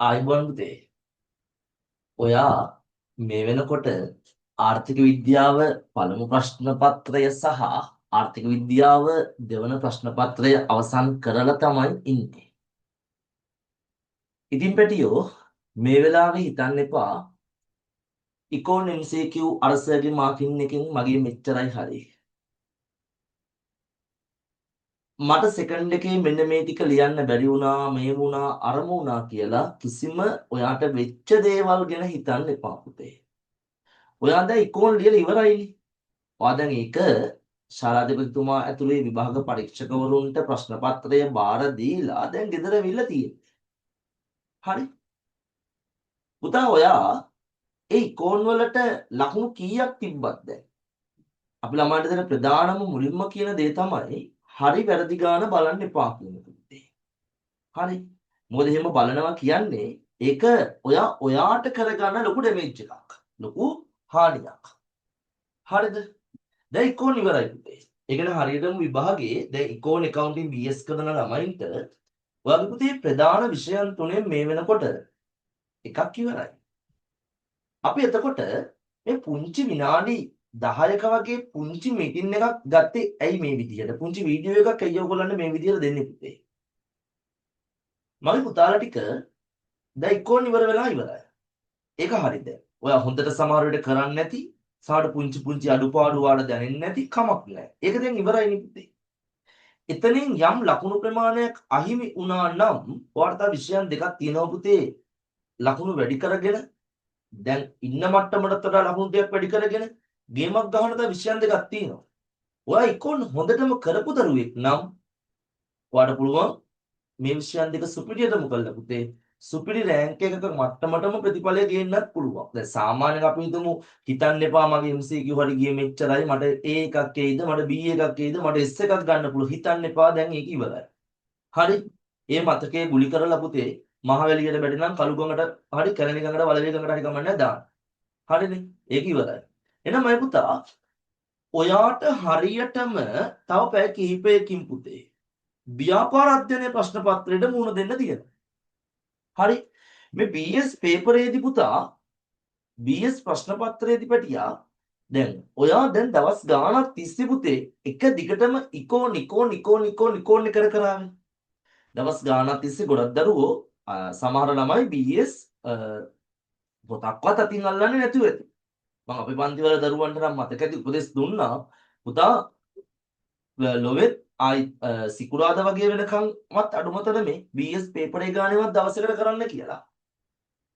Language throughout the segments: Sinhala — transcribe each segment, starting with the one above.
ආයිබෝන් පුතේ. ඔයා මේ වෙනකොට ආර්ථික විද්‍යාව පළමු ප්‍රශ්න පත්‍රය සහ ආර්ථික විද්‍යාව දෙවන ප්‍රශ්න පත්‍රය අවසන් කරලා තමයි ඉන්නේ. ඉතින් පැටියෝ මේ වෙලාවේ හිතන්න එපා ඉකෝන් MCQ අරසගේ මාකින් එකෙන් මගේ මෙච්චරයි හරි. මට සෙකන්ඩ් එකේ මෙන්න මේ ටික ලියන්න බැරි වුණා, මේ වුණා, අරම වුණා කියලා කිසිම ඔයාට වෙච්ච දේවල් ගැන හිතන්න එපා පුතේ. ඔයා දැන් ඉකෝන් ලියලා ඉවරයිනේ. ඔයා දැන් ඒක ශාලාධිපතිතුමා ඇතුලේ විභාග පරීක්ෂකවරුන්ට ප්‍රශ්න පත්‍රය බාර දීලා දැන් ගෙදර ඇවිල්ලා තියෙනවා. හරි. පුතා ඔයා ඒ ඉකෝන් වලට ලකුණු කීයක් තිබ්බත් දැන්? අපි ළමයින්ට දෙන ප්‍රධානම මුලින්ම කියන දේ තමයි හරි වැරදි ගාන බලන්න එපා කියන දේ. හරි. මොකද එහෙම බලනවා කියන්නේ ඒක ඔයාට කරගන්න ලොකු ඩැමේජ් එකක්. ලොකු හානියක්. හරිද? දැන් ඉකෝන් ඉවරයි පුතේ. ඒ කියන්නේ හරියටම විභාගයේ දැන් ඉකෝන් accounting BS කරන ළමයින්ට ඔයාගේ පුතේ ප්‍රධාන විෂයන් තුනෙන් මේ වෙනකොට එකක් ඉවරයි. අපි එතකොට මේ පුංචි විනාඩි 10ක වගේ පුංචි මීටින් එකක් ගත්තේ ඇයි මේ විදියට? පුංචි වීඩියෝ එකක් ඇයි ඔයගොල්ලන්ට මේ විදියට දෙන්නේ පුතේ? මගේ පුතාලා ටික දැන් ඉකෝන් ඉවර වෙලා ඉවරයි. ඒක හරිද? ඔයා හොඳට සමහර වෙලට කරන්නේ නැති සාඩ පුංචි පුංචි අඩුපාඩු වල දැනෙන්නේ නැති කමක් නැහැ. ඒක දැන් ඉවරයිනේ පුතේ. එතනින් යම් ලකුණු ප්‍රමාණයක් අහිමි වුණා නම් ඔයාලට තව විෂයන් දෙකක් තියෙනවා පුතේ. ලකුණු වැඩි කරගෙන දැන් ඉන්න මට්ටමකට වඩා ලකුණු දෙකක් වැඩි කරගෙන ගේමක් ගහන තව විෂයන් දෙකක් තියෙනවා. ඔයා ඉක්කොන් හොඳටම කරපු දරුවෙක් නම් ඔයාට පුළුවන් මේ විෂයන් දෙක සුපිරියටම කළා පුතේ. සුපිරි රෑන්ක් එකක මට්ටමටම ප්‍රතිඵලය ගේන්නත් පුළුවන්. දැන් සාමාන්‍යයෙන් අපි හිතමු හිතන්න එපා මගේ MCQ හරි ගියේ මෙච්චරයි මට A එකක් එයිද මට B එකක් එයිද මට S එකක් ගන්න පුළුවන්. හිතන්න එපා දැන් ඒක ඉවරයි. හරි. ඒ මතකයේ ගුලි කරලා පුතේ මහවැලියට බැරි නම් කළු ගඟට හරි කැලණි ගඟට වලවේ ගඟට හරි කමන්නේ දාන්න. හරිනේ. ඒක ඉවරයි. එහෙනම් මම පුතා ඔයාට හරියටම තව පැය කිහිපයකින් පුතේ ව්‍යාපාර අධ්‍යයනයේ ප්‍රශ්න පත්‍රයට මුහුණ දෙන්න තියෙනවා. හරි. මේ BS පේපරේදී පුතා BS ප්‍රශ්න පත්‍රයේදී පැටියා දැන් ඔයා දැන් දවස් ගාණක් තිස්සේ පුතේ එක දිගටම ඉකෝන් කර කරානේ. දවස් ගාණක් තිස්සේ ගොඩක් දරුවෝ සමහර ළමයි BS පොතක්වත් අතින් අල්ලන්නේ නැතුව ඇති. මම අපේ පන්ති වල දරුවන්ට නම් මතකයි උපදෙස් දුන්නා පුතා ලොවෙත් ආයි සිකුරාදා වගේ වෙනකන්වත් අඩුමතර මේ BS පේපරේ ගානේවත් දවසකට කරන්න කියලා.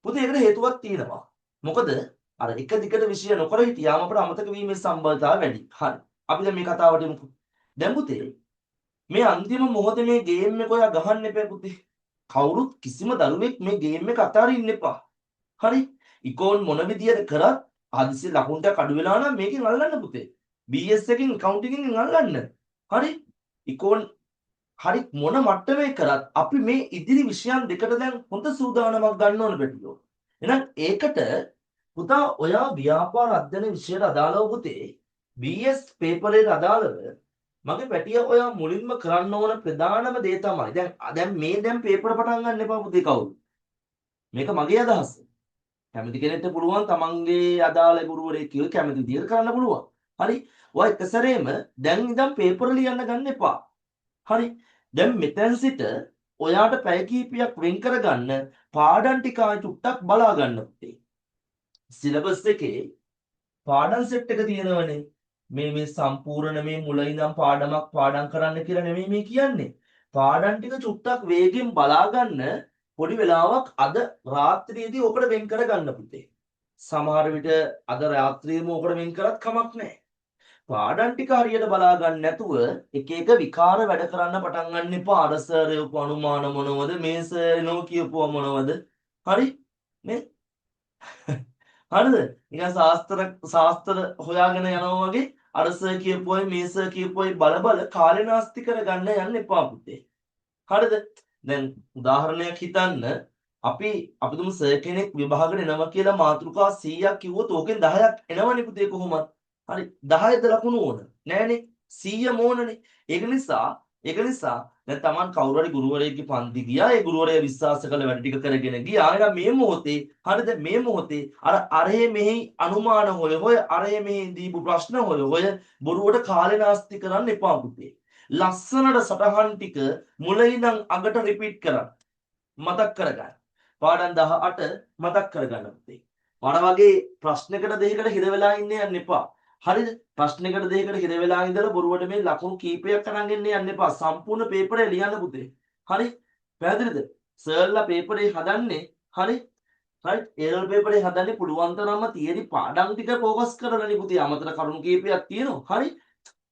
පුතේ ඒකට හේතුවක් තියෙනවා. මොකද අර එක දිගට විෂය නොකර හිටියාම අපට අමතක වීමේ සම්භාවිතාව වැඩි. හරි. අපි දැන් මේ කතාවට යමු. දැන් පුතේ මේ අන්තිම මොහොතේ මේ ගේම් එක ඔයා ගහන්න එපා පුතේ. කවුරුත් කිසිම දරුවෙක් මේ ගේම් එක අතාරින්න එපා. හරි. ඉකෝන් මොන විදියට කරත් හදිසි ලකුණට අඩු වෙලා නම් මේකෙන් අල්ලන්න පුතේ. BS එකකින් accounting එකකින් අල්ලන්න. හරි. ඉකෝන් හරි මොන මට්ටමේ කරත් අපි මේ ඉදිරි විෂයන් දෙකට දැන් හොඳ සූදානමක් ගන්න ඕන බැටියෝ. එහෙනම් ඒකට පුතා ඔයා ව්‍යාපාර අධ්‍යයන විෂයට අදාළව පුතේ BS පේපරේට අදාළව මගේ පැටියා ඔයා මුලින්ම කරන්න ඕන ප්‍රධානම දේ තමයි දැන් මේ පේපර පටන් ගන්න එපා පුතේ කවුරු. මේක මගේ අදහස. කැමති කෙනෙක්ට පුළුවන් තමන්ගේ අදාළ ගුරුවරයෙක් කිව්ව කැමති විදියට කරන්න පුළුවන්. හරි. ඔය එක සැරේම දැන් ඉඳන් පේපර ලියන්න ගන්න එපා. හරි. දැන් මෙතෙන් සිට ඔයාට පැය කිහිපයක් වෙන් කරගන්න පාඩම් ටික චුට්ටක් බලා ගන්න පුතේ. සිලබස් එකේ පාඩම් සෙට් එක තියෙනවනේ. මේ සම්පූර්ණ මේ මුල ඉඳන් පාඩම් කරන්න කියලා නෙමෙයි මේ කියන්නේ. පාඩම් ටික චුට්ටක් වේගෙන් බලා ගන්න පොඩි වෙලාවක් අද රාත්‍රියේදී ඔකට වෙන් කරගන්න පුතේ. සමහර විට අද රාත්‍රියේම ඔකට වෙන් කරත් කමක් නැහැ. පාඩම් ටික හරියට බලා ගන්න නැතුව එක එක විකාර වැඩ කරන්න පටන් ගන්න එපා. අර සර් කියපු අනුමාන මොනවද? මේ සර් නෝ කියපුවා මොනවද? හරි? නේ? හරිද? නිකන් ශාස්ත්‍ර හොයාගෙන යනවා වගේ අර සර් කියපුවයි මේ සර් කියපුවයි බල කාලේ නාස්ති කරගන්න යන්න එපා පුතේ. හරිද? දැන් උදාහරණයක් හිතන්න අපි තුමු සර් කෙනෙක් විභාගෙට එනවා කියලා මාතෘකා 100ක් කිව්වොත් ඕකෙන් 10ක් එනවනේ පුතේ කොහොමද? හරි 10ද ලකුණු ඕන නෑනේ 100 ඕනනේ. ඒක නිසා ඒක නිසා දැන් Taman කවුරු හරි ගුරුවරයෙක්ගේ පන්ති ගියා. ඒ ගුරුවරයා විශ්වාස කළ වැඩ ටික කරගෙන ගියා. ඊට මේ මොහොතේ හරිද මේ මොහොතේ අරහේ මෙහි අනුමාන හොය අරහේ මෙහි දීපු ප්‍රශ්න හොය බොරුවට කාලේ නාස්ති කරන්න එපා පුතේ. ලස්සනට සටහන් ටික මුල ඉඳන් අගට රිපීට් කරන්න. මතක් කරගන්න. පාඩම් 18 මතක් කරගන්න පුතේ. මර වගේ ප්‍රශ්නකට දෙයකට හිර වෙලා ඉන්න යන්න එපා. හරිද? ප්‍රශ්නකට දෙයකට හිර වෙලා ඉඳලා බොරුවට මේ ලකුණු කීපයක් අරන් එන්න යන්න එපා. සම්පූර්ණ පේපරේ ලියන්න පුතේ. හරි? පැහැදිලිද? සර්ලා පේපරේ හදන්නේ හරි? රයිට්? ඒරල් පේපරේ හදන්නේ පුළුවන් තරම්ම තියරි පාඩම් ටික ફોකස් කරලානේ පුතේ. අමතර කරුණු කීපයක් තියෙනවා. හරි?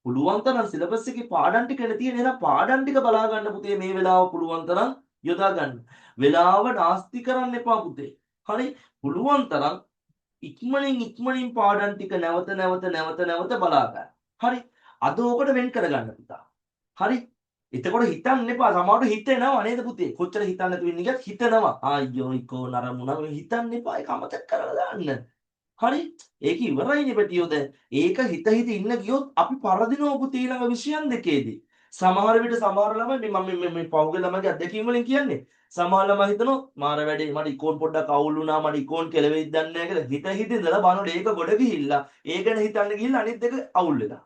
පුළුවන් තරම් සිලබස් එකේ පාඩම් ටික තියෙන එහෙනම් පාඩම් ටික බලා ගන්න පුතේ මේ වෙලාව පුළුවන් තරම් යොදා ගන්න. වෙලාව නාස්ති කරන්න එපා පුතේ. හරි? පුළුවන් තරම් ඉක්මනින් පාඩම් ටික නැවත බලා ගන්න. හරි? අද ඕකට වෙන් කරගන්න පුතා. හරි? එතකොට හිතන්න එපා. සමහරවිට හිතෙනවා නේද පුතේ? කොච්චර හිතන්න නැතුව ඉන්නේ කියත් හිතනවා. ආයෝ ඉකෝ නරමුණා මේ හිතන්න එපා. ඒක අමතක කරලා දාන්න. හරි? ඒක ඉවරයිනේ පැටියෝ දැන්. ඒක හිත ඉන්න ගියොත් අපි පරදිනවා පුතේ ඊළඟ විෂයන් දෙකේදී. සමහර විට සමහර ළමයි මම මේ පෞගේ ළමගේ අත්දැකීම් වලින් කියන්නේ. සමහර ළමයි හිතනවා මාර වැඩේ මට ඉකෝන් පොඩ්ඩක් අවුල් වුණා මට ඉකෝන් කෙලවෙයිද දන්නේ නැහැ කියලා හිතින්දලා බලනකොට ඒක ගොඩ ගිහිල්ලා ඒ ගැන හිතන්න ගිහිල්ලා අනිත් දෙක අවුල් වෙලා.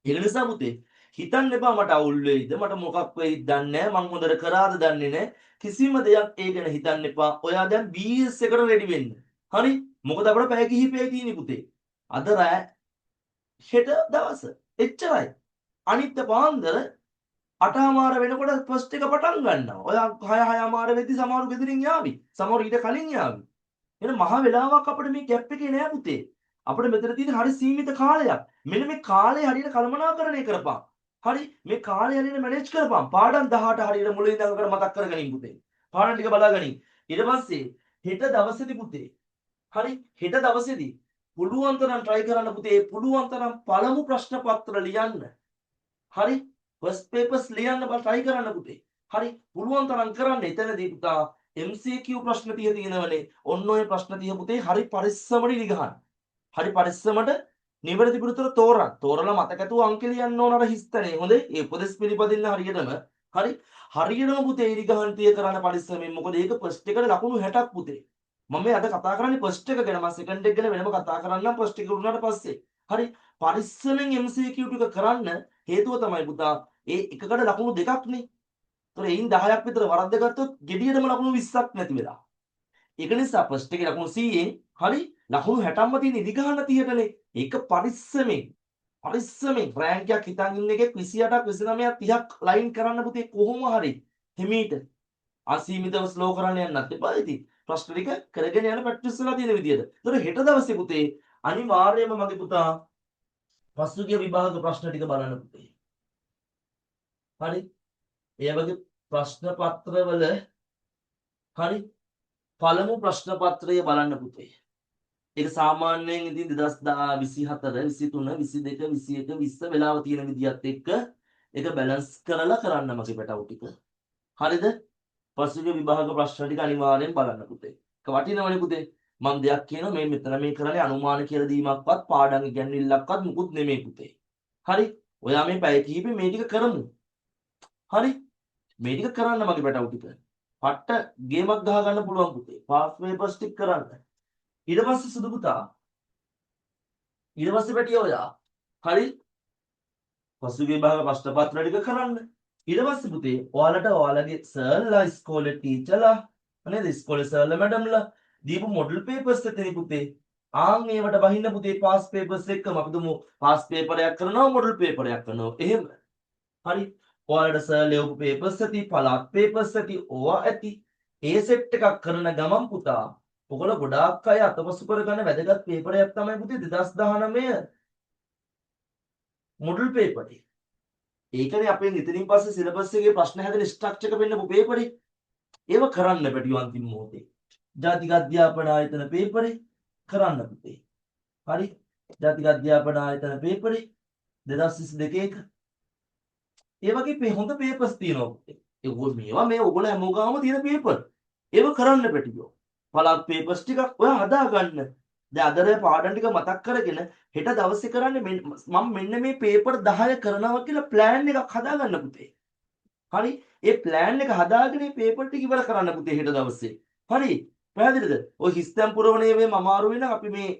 ඒක නිසා පුතේ හිතන්න එපා මට අවුල් වෙයිද මට මොකක් වෙයිද දන්නේ නැහැ මං හොඳට කරාද දන්නේ නැහැ කිසිම දෙයක් ඒ ගැන හිතන්න එපා. ඔයා දැන් BS එකට රෙඩි වෙන්න. හරි? මොකද අපිට පැය කිහිපයක් තියෙන්නේ පුතේ. අද රෑ හෙට දවස. එච්චරයි. අනිත් පාන්දර 8:00 වෙනකොට ෆස්ට් එක පටන් ගන්නවා. ඔයා 6:00 වෙද්දි සමහරු ගෙදරින් යාවි. සමහරු ඊට කලින් යාවි. එහෙනම් මහ වෙලාවක් අපිට මේ ગેප් එකේ නෑ පුතේ. අපිට මෙතන තියෙන හරි සීමිත කාලයක්. මෙන්න මේ කාලය හරියට කළමනාකරණය කරපන්. හරි? මේ කාලය හරියට මැනේජ් කරපන්. පාඩම් 18 හරියට මුලින් ඉඳන් අකට මතක් කරගනින් පුතේ. පාඩම් ටික බලාගනින්. ඊට පස්සේ හෙට දවසේදී පුතේ. හරි? හෙට දවසේදී පුළුවන් තරම් try කරන්න පුතේ. පුළුවන් තරම් පළමු ප්‍රශ්න පත්‍ර ලියන්න. හරි? ෆස්ට් පේපර්ස් ලියන්න බල try කරන්න පුතේ. හරි? පුළුවන් තරම් කරන්න. එතනදී පුතා MCQ ප්‍රශ්න 30 තියෙනවනේ. ඔන්න ඔය ප්‍රශ්න 30 පුතේ හරි පරිස්සමට ඉලි ගහන්න. හරි පරිස්සමට නිවැරදි පිළිතුර තෝරන්න. තෝරලා මතකතුව අංක ලියන්න ඕන අර හිස්තනේ. හොඳේ? ඒ උපදෙස් පිළිපදින්න හරියටම. හරි? හරියටම පුතේ ඉලි ගහන්න තිය කරන්න පරිස්සමෙන්. මොකද ඒක ෆස්ට් එකට ලකුණු 60ක් පුතේ. මම මේ අද කතා කරන්නේ ෆස්ට් එක ගැන. මම සෙකන්ඩ් එක ගැන වෙනම කතා කරන්නම් ෆස්ට් එක උරුණාට පස්සේ. හරි? පරිස්සමෙන් MCQ ටික කරන්න හේතුව තමයි පුතා ඒ එකකට ලකුණු දෙකක් නේ. ඒතර එයින් 10ක් විතර වරද්ද ගත්තොත් ගෙඩියටම ලකුණු 20ක් නැති වෙලා. ඒක නිසා ෆස්ට් එකේ ලකුණු 100න් හරි ලකුණු 60ක්ම තියෙන ඉදි ගන්න 30ටනේ. ඒක පරිස්සමෙන් රෑන්ක් එකක් හිතන් ඉන්න එකෙක් 28ක් 29ක් 30ක් ලයින් කරන්න පුතේ කොහොම හරි හිමීට අසීමිතව ස්ලෝ කරන්න යන්නත් එපා ඉතින්. ප්‍රශ්න ටික කරගෙන යන ප්‍රැක්ටිස් වෙලා තියෙන විදියට. ඒතර හෙට දවසේ පුතේ අනිවාර්යයෙන්ම මගේ පුතා පසුගිය විභාග ප්‍රශ්න ටික බලන්න පුතේ. හරි? ඒ වගේ ප්‍රශ්න පත්‍රවල හරි පළමු ප්‍රශ්න පත්‍රය බලන්න පුතේ. ඒක සාමාන්‍යයෙන් ඉතින් 2024 23 22 21 20 වෙලාව තියෙන විදියත් එක්ක ඒක බැලන්ස් කරලා කරන්න මගේ පැටවු ටික. හරිද? පසුගිය විභාග ප්‍රශ්න ටික අනිවාර්යෙන් බලන්න පුතේ. ඒක වටිනවනේ පුතේ. මම දෙයක් කියනවා මේ මෙතන මේ කරන්නේ අනුමාන කියලා දීමක්වත් පාඩම් ඉගැන්විල්ලක්වත් මුකුත් නෙමෙයි පුතේ. හරි? ඔයා මේ පැය කිහිපෙ මේ ටික කරමු. හරි? මේ ටික කරන්න මගේ පැටවු ටික. පට්ට ගේමක් ගහ ගන්න පුළුවන් පුතේ. පාස් පේපර්ස් ටික කරන්න. ඊට පස්සේ සුදු පුතා ඊට පස්සේ පැටිය ඔයා හරි පසුගිය විභාග ප්‍රශ්න පත්‍ර ටික කරන්න. ඊට පස්සේ පුතේ ඔයාලට ඔයාලගේ සර්ලා ඉස්කෝලේ ටීචර්ලා නේද ඉස්කෝලේ සර්ලා මැඩම්ලා දීපු මොඩල් පේපර්ස් එතන පුතේ ආන් ඒවට බහින්න පුතේ පාස් පේපර්ස් එක්කම අපි දුමු පාස් පේපරයක් කරනවා මොඩල් පේපරයක් කරනවා එහෙම හරි ඔයාලට සර් ලියපු පේපර්ස් ඇති පළාත් පේපර්ස් ඇති ඕවා ඇති ඒ සෙට් එකක් කරන ගමන් පුතා ඔයගොල්ලෝ ගොඩාක් අය අතපසු කරගන්න වැදගත් පේපරයක් තමයි පුතේ 2019 මොඩල් පේපරේ. ඒකනේ අපේ ඉතින් පස්සේ සිලබස් එකේ ප්‍රශ්න හැදෙන ස්ට්‍රක්චර් එක පෙන්නපු පේපරේ. ඒව කරන්න බැටිව අන්තිම මොහොතේ. ජාතික අධ්‍යාපන ආයතන පේපරේ කරන්න පුතේ. හරි? ජාතික අධ්‍යාපන ආයතන පේපරේ 2022 එක. ඒ වගේ හොඳ පේපර්ස් තියෙනවා පුතේ. මේවා මේ ඔයගොල්ලෝ හැමෝගාම තියෙන පේපර්. ඒව කරන්න පැටියෝ. පළාත් පේපර්ස් ටිකක් ඔයා හදා ගන්න. දැන් අදර පාඩම් ටික මතක් කරගෙන හෙට දවසේ කරන්නේ මම මෙන්න මේ පේපර් 10 කරනවා කියලා ප්ලෑන් එකක් හදාගන්න පුතේ. හරි? ඒ ප්ලෑන් එක හදාගෙන මේ පේපර් ටික ඉවර කරන්න පුතේ හෙට දවසේ. හරි? පැහැදිලිද? ඔය හිස්තැන් පුරවණේ මේ අමාරු වෙන අපි මේ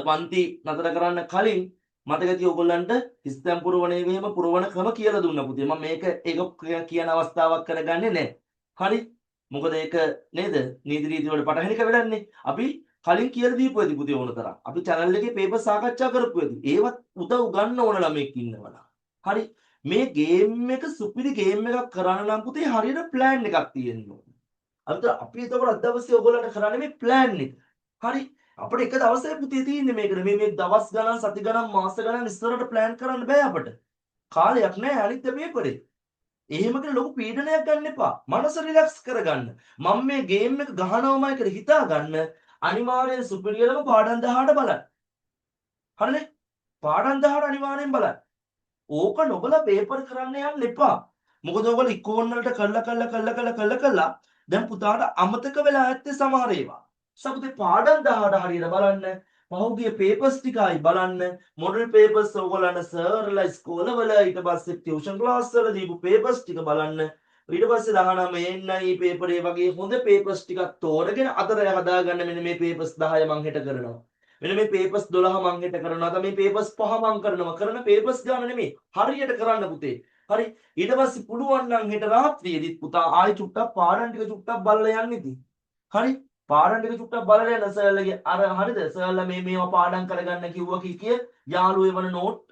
පන්ති නතර කරන්න කලින් මතක ඇති ඔයගොල්ලන්ට හිස්තැන් පුරවණේ මෙහෙම පුරවන ක්‍රම කියලා දුන්නා පුතේ. මම ඒක කියන අවස්ථාවක් කරගන්නේ නැහැ. හරි? මොකද ඒක නේද? නීති රීති වල පටහැනික වැඩන්නේ. අපි කලින් කියලා දීපු ඇති පුතේ ඕන තරම්. අපි channel එකේ පේපර් සාකච්ඡා කරපු ඇති. ඒවත් උදව් ගන්න ඕන ළමෙක් ඉන්නවනම්. හරි? මේ ගේම් එක සුපිරි ගේම් එකක් කරන්න නම් පුතේ හරියට ප්ලෑන් එකක් තියෙන්න ඕන. අපි එතකොට අද දවසේ ඔයගොල්ලන්ට කරන්නේ මේ ප්ලෑන් එක. හරි? අපිට එක දවසේ පුතේ තියෙන්නේ මේකට. මේ දවස් ගණන්, සති ගණන්, මාස ගණන් ඉස්සරහට ප්ලෑන් කරන්න බෑ අපිට. කාලයක් නැහැ අනිත් පේපරේ. එහෙම කියලා ලොකු පීඩනයක් ගන්න එපා. මනස රිලැක්ස් කරගන්න. මම මේ ගේම් එක ගහනවමයි කියලා හිතා ගන්න. අනිවාර්යෙන් සුපිරියරම පාඩම් 18 බලන්න. හරිනේ? පාඩම් 18 අනිවාර්යෙන් බලන්න. ඕක නොබලා පේපර් කරන්න යන්න එපා. මොකද ඔයගොල්ලෝ ඉක්ෝන් වලට කළා දැන් පුතාට අමතක වෙලා ඇත්තේ සමහර ඒවා. සපුතේ පාඩම් 18 හරියට බලන්න. පහුගිය පේපර්ස් ටිකයි බලන්න. මොඩල් පේපර්ස් ඔයගොල්ලන්ට සර්ලා ඉස්කෝලවල ඊට පස්සේ ටියුෂන් ක්ලාස් වල දීපු පේපර්ස් ටික බලන්න. ඊට පස්සේ 19 NI පේපරේ වගේ හොඳ පේපර්ස් ටිකක් තෝරගෙන අතරේ හදාගන්න මෙන්න මේ පේපර්ස් 10 මං හෙට කරනවා. මෙන්න මේ පේපර්ස් 12 මං හෙට කරනවා. නැත්නම් මේ පේපර්ස් 5 මං කරනවා. කරන පේපර්ස් ගන්න නෙමෙයි. හරියට කරන්න පුතේ. හරි. ඊට පස්සේ පුළුවන් නම් හෙට රාත්‍රියේදීත් පුතා ආයි චුට්ටක් පාඩම් ටික චුට්ටක් බලලා යන්න ඉතින්. හරි. පාඩම් ටික චුට්ටක් බලලා යන්න සර්ලගේ අර හරිද? සර්ලා මේවා පාඩම් කරගන්න කිව්වා කිය යාළුවෝ එවන නෝට්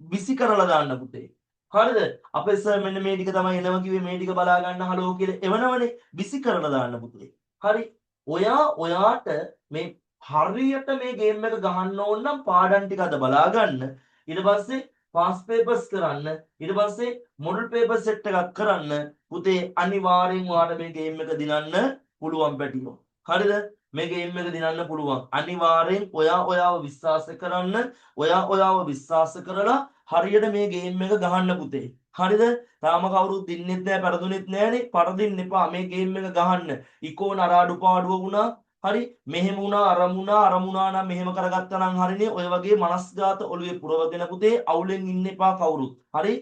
විසි කරලා දාන්න පුතේ. හරිද? අපේ සර් මෙන්න මේ ටික තමයි එනවා කිව්වේ මේ ටික බලා ගන්න හලෝ කියලා එවනවනේ විසි කරලා දාන්න පුතේ. හරි. ඔයාට මේ හරියට මේ ගේම් එක ගහන්න ඕන නම් පාඩම් ටික අද බලා ගන්න. ඊට පස්සේ පාස් පේපර්ස් කරන්න. ඊට පස්සේ මොඩල් පේපර් සෙට් එකක් කරන්න. පුතේ අනිවාර්යෙන් ඔයාලට මේ ගේම් එක දිනන්න පුළුවන් පැටියෝ. හරිද? මේ ගේම් එක දිනන්න පුළුවන්. අනිවාර්යෙන් ඔයාව විශ්වාස කරන්න. ඔයාව විශ්වාස කරලා හරියට මේ ගේම් එක ගහන්න පුතේ. හරිද? තාම කවුරුත් දින්නෙත් නැහැ, පරදුනෙත් නැහනේ. පරදින්න එපා. මේ ගේම් එක ගහන්න. ඉකෝන අරාඩු පාඩුව වුණා. හරි මෙහෙම වුණා අරමුණා නම් මෙහෙම කරගත්තා නම් හරිනේ. ඔය වගේ මනස්ගාත ඔළුවේ පුරවගෙන පුතේ අවුලෙන් ඉන්න එපා කවුරුත්. හරි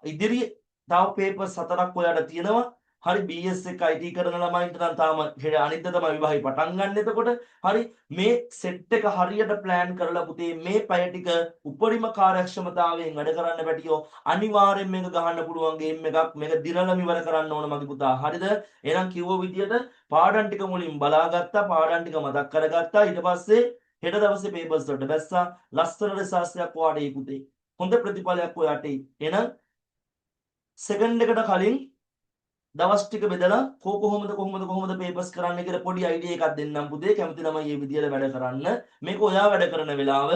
ඉදිරි තව පේපර්ස් 4ක් ඔයාලට තියෙනවා. හරි BS එක IT කරන ළමයින්ට නම් තාම අනිද්දා තමයි විභාගේ පටන් ගන්න. එතකොට හරි මේ සෙට් එක හරියට ප්ලෑන් කරලා පුතේ මේ පැය ටික උපරිම කාර්යක්ෂමතාවයෙන් වැඩ කරන්න පැටියෝ අනිවාර්යෙන් මේක ගහන්න පුළුවන් ගේම් එකක්. මේක දිනලම ඉවර කරන්න ඕන මගේ පුතා. හරිද? එහෙනම් කිව්ව විදියට පාඩම් ටික මුලින් බලාගත්තා, පාඩම් ටික මතක් කරගත්තා. ඊට පස්සේ හෙට දවසේ පේපර්ස් වලට බැස්සා. ලස්සන රිසර්ච් එකක් ඔයාට ඒ පුතේ. හොඳ ප්‍රතිඵලයක් ඔයාට එයි. එහෙනම් සෙකන්ඩ් එකට කලින් දවස් ටික බෙදලා කොහොමද පේපර්ස් කරන්න කියලා පොඩි අයිඩියා එකක් දෙන්නම් පුතේ. කැමති ළමයි මේ විදියට වැඩ කරන්න. මේක ඔයා වැඩ කරන වෙලාව,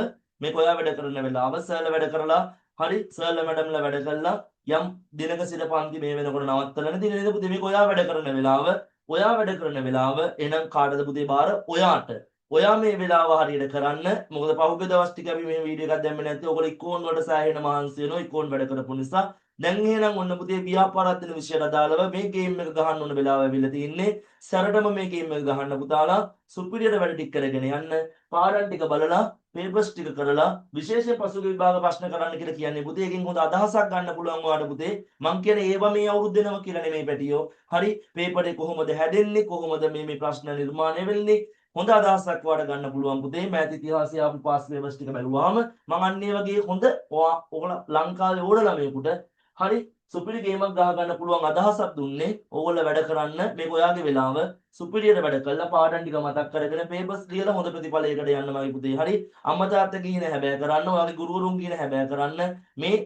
සර්ලා වැඩ කරලා හරි සර්ලා මැඩම්ලා වැඩ කළා යම් දිනක සිට පන්ති මේ වෙනකොට නවත්තලා නැති නේද පුතේ? මේක ඔයා වැඩ කරන වෙලාව, එහෙනම් කාටද පුතේ බාර? ඔයාට. ඔයා මේ වෙලාව හරියට කරන්න. මොකද පහුගිය දවස් ටික අපි මේ වීඩියෝ එකක් දැම්මේ නැත්නම් ඔයගොල්ලෝ ඉක්කෝන් වලට සෑහෙන මහන්සි වෙනවා. ඉක්කෝන් වැඩ කරපු නිසා දැන් එහෙනම් ඔන්න පුතේ ව්‍යාපාරත් වෙන විෂයට අදාළව මේ ගේම් එක ගහන්න ඕන වෙලාව ඇවිල්ලා තින්නේ. සැරටම මේ ගේම් එක ගහන්න පුතාලා සුපිරියර වැඩ ටික කරගෙන යන්න. පාඩම් ටික බලලා පේපර්ස් ටික කරලා විශේෂයෙන් පසුගිය විභාග ප්‍රශ්න කරන්න කියලා කියන්නේ පුතේ. එකකින් හොඳ අදහසක් ගන්න පුළුවන් ඔයාලට පුතේ. මං කියන්නේ ඒවා මේ අවුරුද්ද දෙනවා කියලා නෙමෙයි පැටියෝ. හරි පේපරේ කොහොමද හැදෙන්නේ? කොහොමද මේ ප්‍රශ්න නිර්මාණය වෙන්නේ? හොඳ අදහසක් ඔයාලට ගන්න පුළුවන් පුතේ. මෑත ඉතිහාසය අපි පාස් පේපර්ස් ටික බැලුවාම මං අන්න ඒ වගේ හොඳ ඔයාලා ලංකාවේ ඕන ළමයෙකුට හරි සුපිරි ගේමක් ගහ ගන්න පුළුවන් අදහසක් දුන්නේ. ඕගොල්ලෝ වැඩ කරන්න මේක ඔයාගේ වෙලාව. සුපිරියට වැඩ කළා පාඩම් ටික මතක් කරගෙන පේපර්ස් ලියලා හොඳ ප්‍රතිඵලයකට යන්න මගේ පුතේ. හරි අම්මා තාත්තා කියන හැබෑ කරන්න. ඔයාගේ ගුරුවරුන් කියන හැබෑ කරන්න. මේ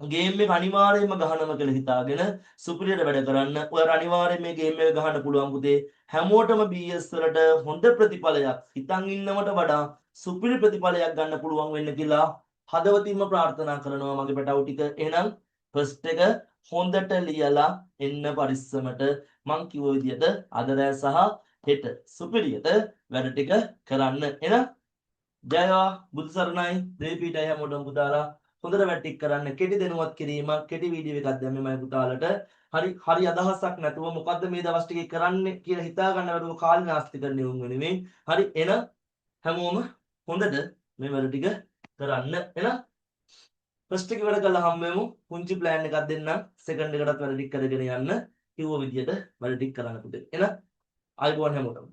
ගේම් එක අනිවාර්යයෙන්ම ගහනම කියලා හිතාගෙන සුපිරියට වැඩ කරන්න. ඔයාලා අනිවාර්යයෙන් මේ ගේම් එක ගහන්න පුළුවන් පුතේ. හැමෝටම BS වලට හොඳ ප්‍රතිඵලයක් හිතන් ඉන්නවට වඩා සුපිරි ප්‍රතිඵලයක් ගන්න පුළුවන් වෙන්න කියලා හදවතින්ම ප්‍රාර්ථනා කරනවා මගේ පැටවු ටික. එහෙනම් ෆස්ට් එක හොඳට ලියලා එන්න පරිස්සමට මං කිව්ව විදියට අද රෑ සහ හෙට සුපිරියට වැඩ ටික කරන්න. එහෙනම් ජයවා බුදු සරණයි දෙවිපීඨයි හැමෝටම පුතාලා හොඳට වැඩ ටික කරන්න. කෙටි දෙනුවත් කිරීමක් කෙටි වීඩියෝ එකක් දැම්මේ මම පුතාලට. හරි අදහසක් නැතුව මොකද්ද මේ දවස් ටිකේ කරන්නේ කියලා හිතා ගන්න බැරුව කාලේ නාස්ති කරන්න උන් වෙනුවෙන්. හරි එහෙනම් හැමෝම හොඳට මේ වැඩ ටික කරන්න. එහෙනම් ෆස්ට් එක වැඩ කළා හැමෝම පුංචි ප්ලෑන් එකක් දෙන්නම්. සෙකන්ඩ් එකටත් වැඩ ටික කරගෙන යන්න. කිව්ව විදියට වැඩ ටික කරන්න පුතේ. එහෙනම් ආයිබෝන් හැමෝටම.